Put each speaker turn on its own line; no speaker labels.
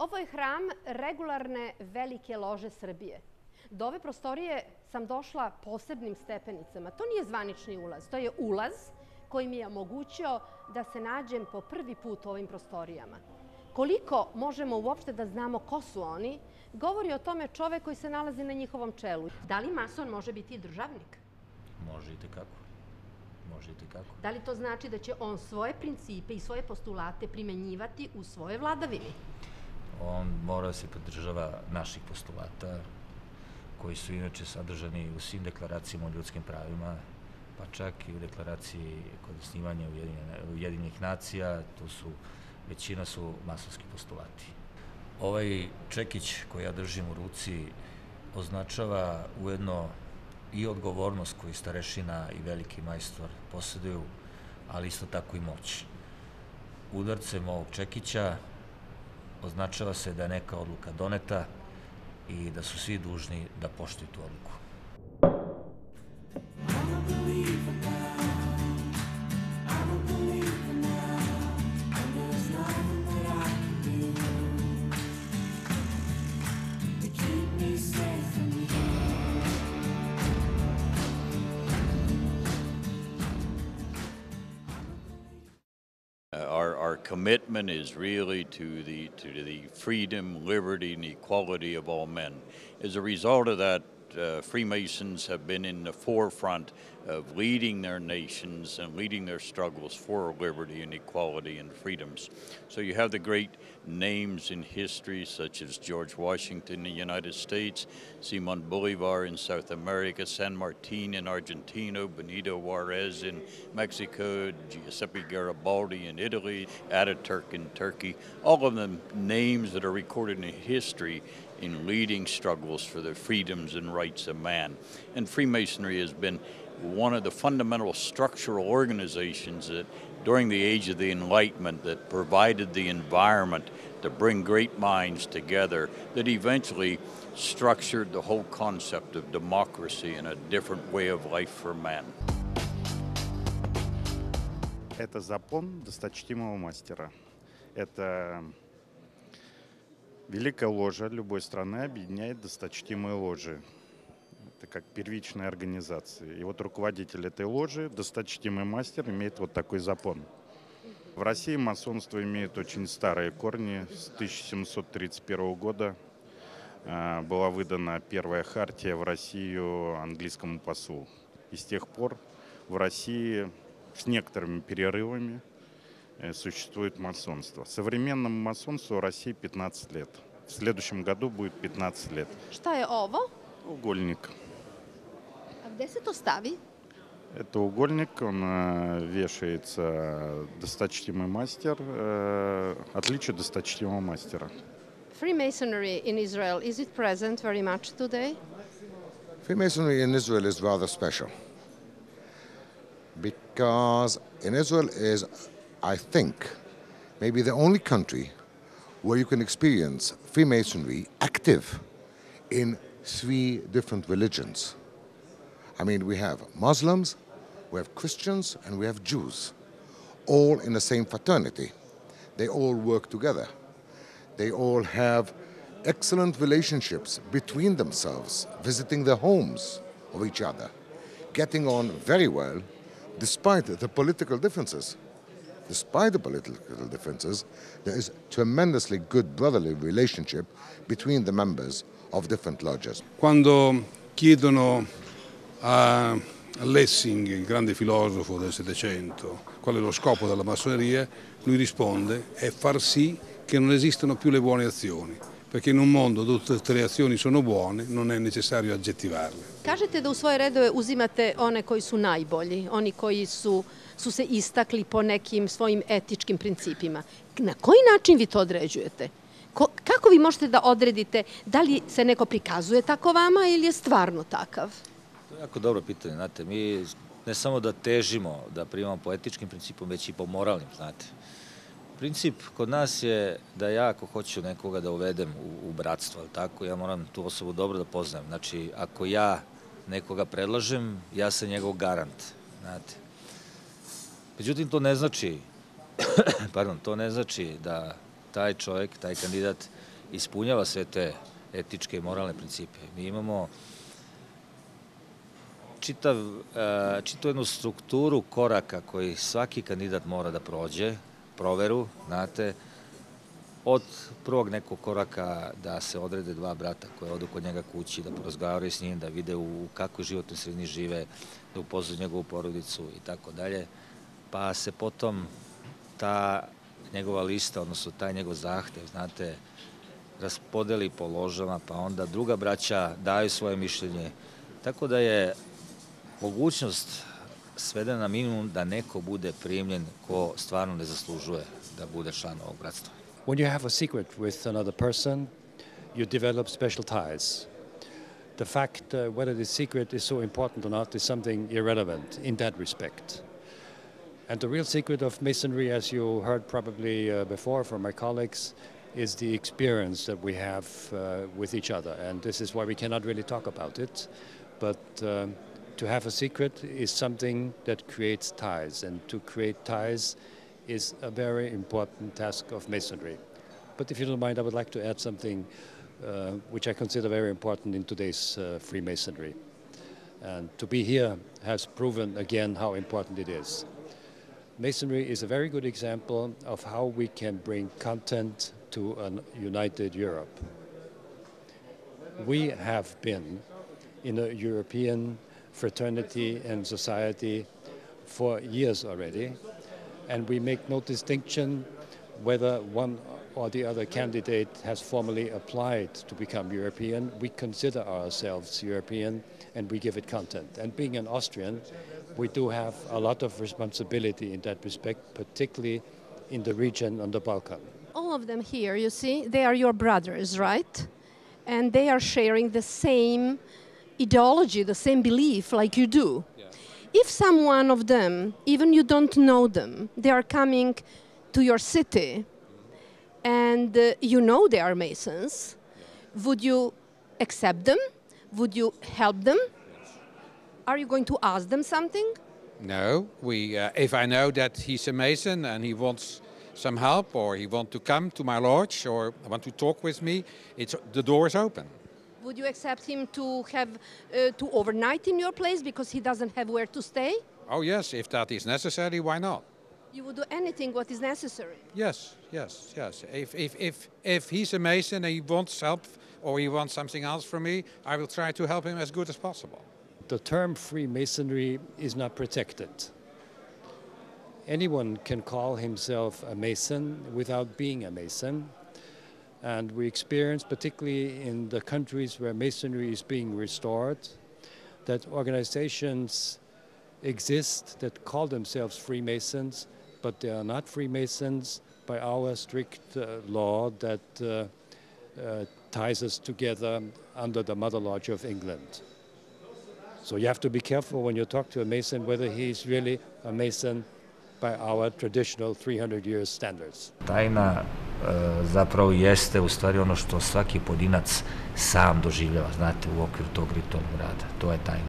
Ovo je hram regularne velike lože Srbije. Do ove prostorije sam došla posebnim stepenicama. To nije zvanični ulaz, to je ulaz koji mi je omogućio da se nađem po prvi put u ovim prostorijama. Koliko možemo uopšte da znamo ko su oni, govori o tome čovek koji se nalazi na njihovom čelu. Da li mason može biti državnik?
Može i tekako. Može i tekako.
Da li to znači da će on svoje principe i svoje postulate primenjivati u svojoj vladavini?
On mora da se pridržava naših postulata, koji su inače sadržani u svim deklaracijama o ljudskim pravima, pa čak i u deklaraciji kod osnivanja Ujedinjenih nacija, većina su masonski postulati. Ovaj čekić koji ja držim u ruci označava ujedno i odgovornost koju starešina i veliki majstor posjeduju, ali isto tako i moć. Udarcem ovog čekića označava se da je neka odluka doneta i da su svi dužni da poštuju tu odluku.
Our commitment is really to the freedom, liberty, and equality of all men. As a result of that, Freemasons have been in the forefront of leading their nations and leading their struggles for liberty and equality and freedoms. So you have the great names in history such as George Washington in the United States, Simon Bolivar in South America, San Martin in Argentina, Benito Juarez in Mexico, Giuseppe Garibaldi in Italy, Ataturk in Turkey, all of them names that are recorded in history in leading struggles for the freedoms and rights of man. And Freemasonry has been one of the fundamental structural organizations that during the age of the Enlightenment that provided the environment to bring great minds together that eventually structured the whole concept of democracy and a different way of life for man.
Это закон досточтимого мастера. Это великая ложа любой страны объединяет досточтимые ложи. Это как первичная организация. И вот руководитель этой ложи, досточтимый мастер, имеет вот такой запон. В России масонство имеет очень старые корни. С 1731 года была выдана первая хартия в Россию английскому послу. И с тех пор в России с некоторыми перерывами существует масонство. Современному масонству в России 15 лет. В следующем году будет 15 лет.
Šta je ovo?
Угольник.
A gde se to stavi?
Это угольник, он вешается досточтимый мастер, отличие досточтимого мастера.
Freemasonry in Israel, is it present very much today?
Freemasonry in Israel is rather special because in Israel is, I think, maybe the only country where you can experience Freemasonry active in 3 different religions. I mean, we have Muslims, we have Christians, and we have Jews, all in the same fraternity. They all work together. They all have excellent relationships between themselves, visiting the homes of each other, getting on very well despite the political differences. Despite the political differences, there is tremendously good brotherly relationship between the members of different lodges.
Quando chiedono a Lessing, il grande filosofo del Settecento, qual è lo scopo della massoneria, lui risponde: è far sì che non esistano più le buone azioni, perché in un mondo dove tutte le azioni sono buone non è necessario aggettivarle.
Kažete da u svoje redove uzimate one koji su najbolji, oni koji su se istakli po nekim svojim etičkim principima. Na koji način vi to određujete? Kako vi možete da odredite da li se neko prikazuje tako vama ili je stvarno takav?
To je jako dobro pitanje, znate, mi ne samo da težimo da primamo po etičkim principom, već i po moralnim, znate. Princip kod nas je da ja ako hoću nekoga da uvedem u bratstvo, tako, ja moram tu osobu dobro da poznajem. Znači, ako ja nekoga predlažem, ja sam njegov garant, znate. Međutim, to ne znači da taj čovjek, taj kandidat ispunjava sve te etičke i moralne principe. Mi imamo čitavu jednu strukturu koraka koji svaki kandidat mora da prođe, proveru, znate, od prvog nekog koraka da se odrede dva brata koje odu kod njega kući, da porazgovaraju s njim, da vide u kakvoj životnoj sredini žive, da upoznaju njegovu porodicu i tako dalje, pa se potom ta njegova lista, odnosno taj njegov zahtev, znate, raspodeli po ložama, pa onda druga braća daju svoje mišljenje, tako da je mogućnost svedena na minimum da neko bude primljen ko stvarno ne zaslužuje da bude član ovog bratstva.
When you have a secret with another person, you develop special ties. The fact whether the secret is so important or not is something irrelevant in that respect. And the real secret of Masonry, as you heard probably before from my colleagues, is the experience that we have with each other. And this is why we cannot really talk about it. But to have a secret is something that creates ties. And to create ties is a very important task of Masonry. But if you don't mind, I would like to add something which I consider very important in today's Freemasonry. And to be here has proven again how important it is. Masonry is a very good example of how we can bring content to a united Europe. We have been in a European fraternity and society for years already, and we make no distinction whether one or the other candidate has formally applied to become European. We consider ourselves European and we give it content. And being an Austrian, we do have a lot of responsibility in that respect, particularly in the region on the Balkan.
All of them here, you see, they are your brothers, right? And they are sharing the same ideology, the same belief like you do. Yeah. If someone of them, even you don't know them, they are coming to your city and you know they are Masons, would you accept them? Would you help them? Are you going to ask them something?
No. If I know that he's a Mason and he wants some help or he wants to come to my lodge or want to talk with me, the door is open.
Would you accept him to have to overnight in your place because he doesn't have where to stay?
Oh yes, if that is necessary, why not?
You would do anything what is necessary?
Yes. If he's a Mason and he wants help or he wants something else from me, I will try to help him as good as possible.
The term Freemasonry is not protected. Anyone can call himself a Mason without being a Mason. And we experience, particularly in the countries where Masonry is being restored, that organizations exist that call themselves Freemasons, but they are not Freemasons by our strict law that ties us together under the Mother Lodge of England. So you have to be careful when you talk to a Mason whether he's really a Mason by our traditional 300 years standards.
Tajna zapravo jeste u stvari ono što svaki pojedinac sam doživljava, znate, u okviru tog ritualnog rada. To je tajna.